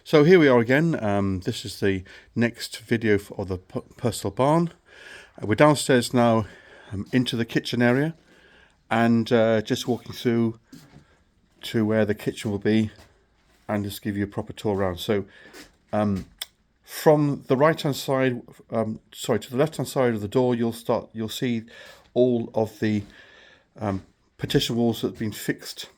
So here we are again. This is the next video of the Purcell Barn. We're downstairs now into the kitchen area and just walking through to where the kitchen will be and just give you a proper tour around. So from the right hand side, to the left hand side of the door, you'll see all of the partition walls that have been fixed.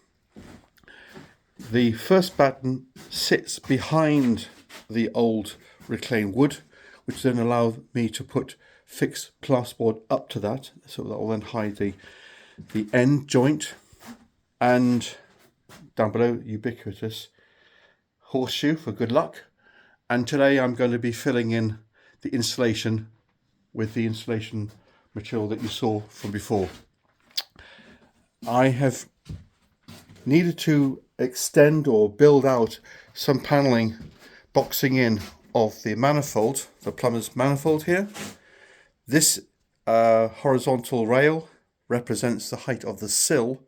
The first batten sits behind the old reclaimed wood, which then allows me to put fixed plasterboard up to that, so that will then hide the end joint. And down below, ubiquitous horseshoe for good luck. And today I'm going to be filling in the insulation with the insulation material that you saw from before. I have needed to extend or build out some paneling boxing in of the manifold, the plumber's manifold here. This horizontal rail represents the height of the sill,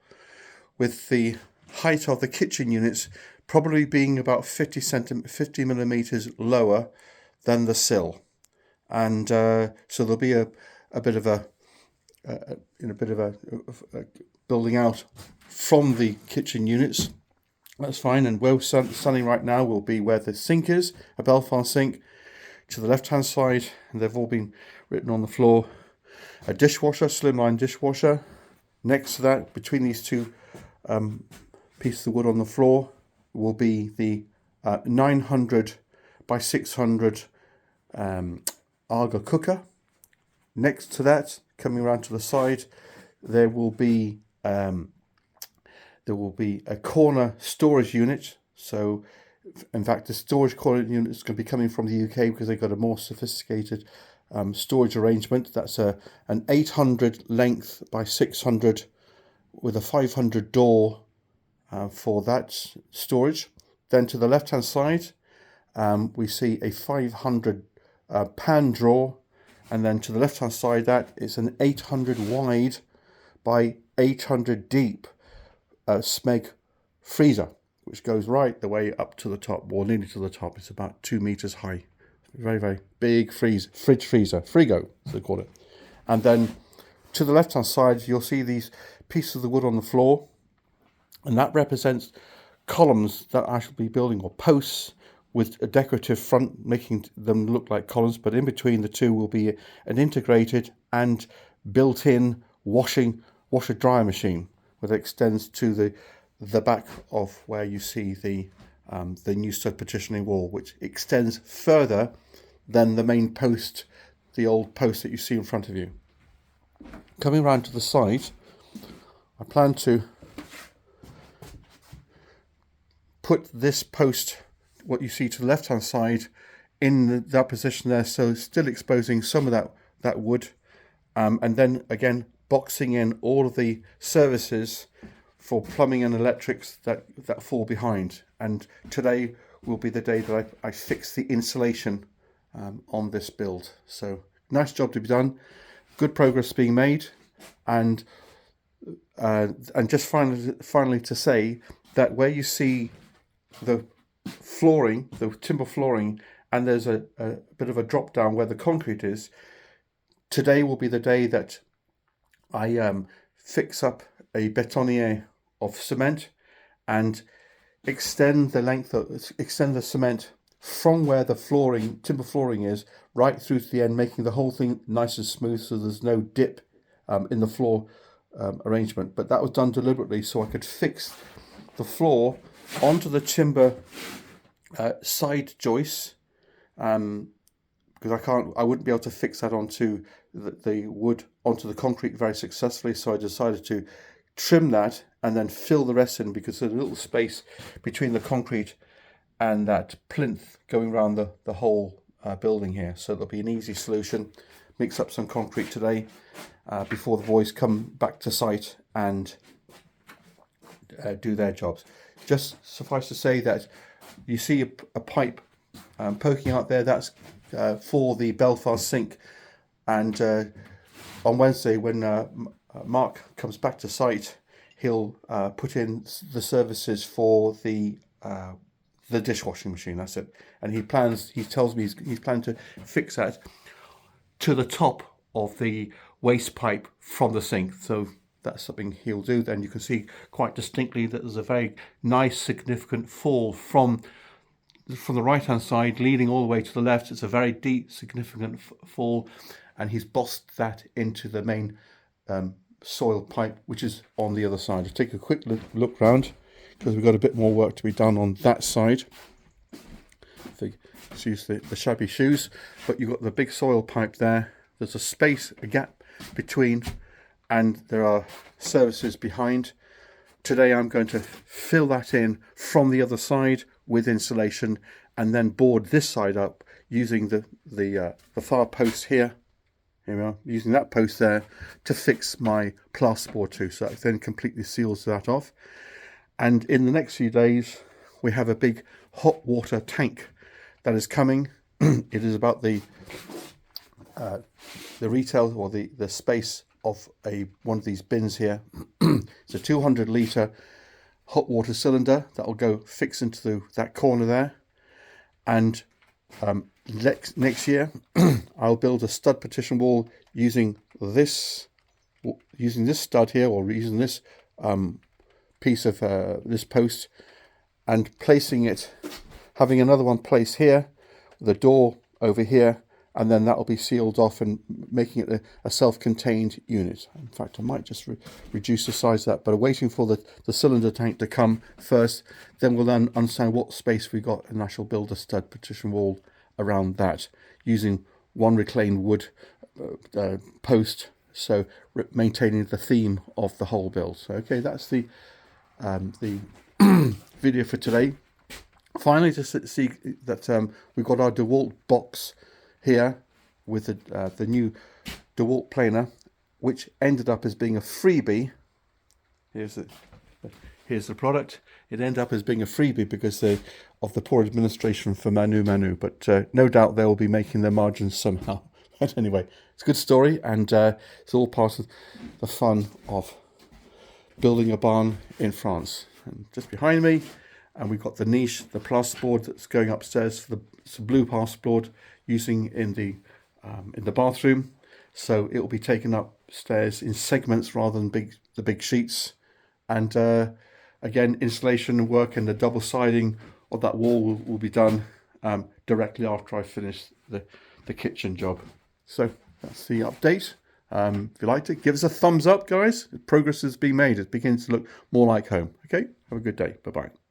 with the height of the kitchen units probably being about 50 millimeters lower than the sill. And so there'll be a bit of a building out from the kitchen units. That's fine. And where we're standing right now will be where the sink is, a Belfast sink. To the left hand side, and they've all been written on the floor, a dishwasher, slimline dishwasher. Next to that, between these two pieces of wood on the floor, will be the 900 by 600 Arga cooker. Next to that, coming around to the side, there will be a corner storage unit. So in fact, the storage corner unit is going to be coming from the UK because they've got a more sophisticated storage arrangement. That's an 800 length by 600 with a 500 door for that storage. Then to the left hand side, we see a 500 pan drawer, and then to the left hand side, that is an 800 wide by 800 deep Smeg freezer, which goes right the way up to the top, or nearly to the top. It's about 2 meters high. Very, very big fridge freezer, frigo, as they call it. And then to the left hand side, you'll see these pieces of the wood on the floor, and that represents columns that I shall be building, or posts with a decorative front, making them look like columns. But in between the two will be an integrated and built-in washer dryer machine, that extends to the back of where you see the new stud partitioning wall, which extends further than the main post, the old post that you see in front of you. Coming around to the side, I plan to put this post, what you see to the left hand side, in that position there, so still exposing some of that wood, and then again boxing in all of the services for plumbing and electrics that fall behind. And today will be the day that I fix the insulation on this build. So nice job to be done, good progress being made, and just finally to say that where you see the flooring, the timber flooring, and there's a bit of a drop down where the concrete is, today will be the day that I fix up a bétonnière of cement and extend the cement from where the timber flooring is, right through to the end, making the whole thing nice and smooth, so there's no dip in the floor arrangement. But that was done deliberately so I could fix the floor onto the timber side joists, because I wouldn't be able to fix that onto the wood onto the concrete very successfully. So I decided to trim that and then fill the rest in, because there's a little space between the concrete and that plinth going around the whole building here. So there'll be an easy solution. Mix up some concrete today before the boys come back to site and do their jobs. Just suffice to say that you see a pipe poking out there. That's for the Belfast sink. And on Wednesday, when Mark comes back to site, he'll put in the services for the the dishwashing machine. That's it. And he tells me he's planning to fix that to the top of the waste pipe from the sink. So that's something he'll do. Then you can see quite distinctly that there's a very nice significant fall from the right hand side leading all the way to the left. It's a very deep significant fall, and he's bossed that into the main soil pipe, which is on the other side. I'll take a quick look round, because we've got a bit more work to be done on that side. Excuse the shabby shoes, but you've got the big soil pipe there. There's a space, a gap between, and there are services behind. Today I'm going to fill that in from the other side with insulation, and then board this side up using the far post here. Here we are, using that post there to fix my plasterboard too. So that then completely seals that off. And in the next few days, we have a big hot water tank that is coming. It is about the retail, or the space of one of these bins here. It's a 200 litre hot water cylinder that will go fix into that corner there. And next year, I'll build a stud partition wall using this stud here, or using this piece of this post, and placing it, having another one placed here, with a door over here, and then that will be sealed off and making it a self-contained unit. In fact, I might just reduce the size of that, but I'm waiting for the cylinder tank to come first. Then we'll then understand what space we got, and I shall build a stud partition wall around that using one reclaimed wood post, so maintaining the theme of the whole build. So okay, that's the video for today. Finally, to see that we've got our DeWalt box here with the new DeWalt planer, which ended up as being a freebie. Here's the product. It ended up as being a freebie because of the poor administration for Manu, but no doubt they will be making their margins somehow. But anyway, it's a good story, and it's all part of the fun of building a barn in France. And just behind me, and we've got the niche, the plasterboard that's going upstairs for the blue plasterboard using in the bathroom. So it will be taken upstairs in segments rather than the big sheets. And again, installation work and the double siding of that wall will be done directly after I finish the kitchen job. So that's the update. If you liked it, give us a thumbs up, guys. Progress is being made. It begins to look more like home. Okay, have a good day. Bye-bye.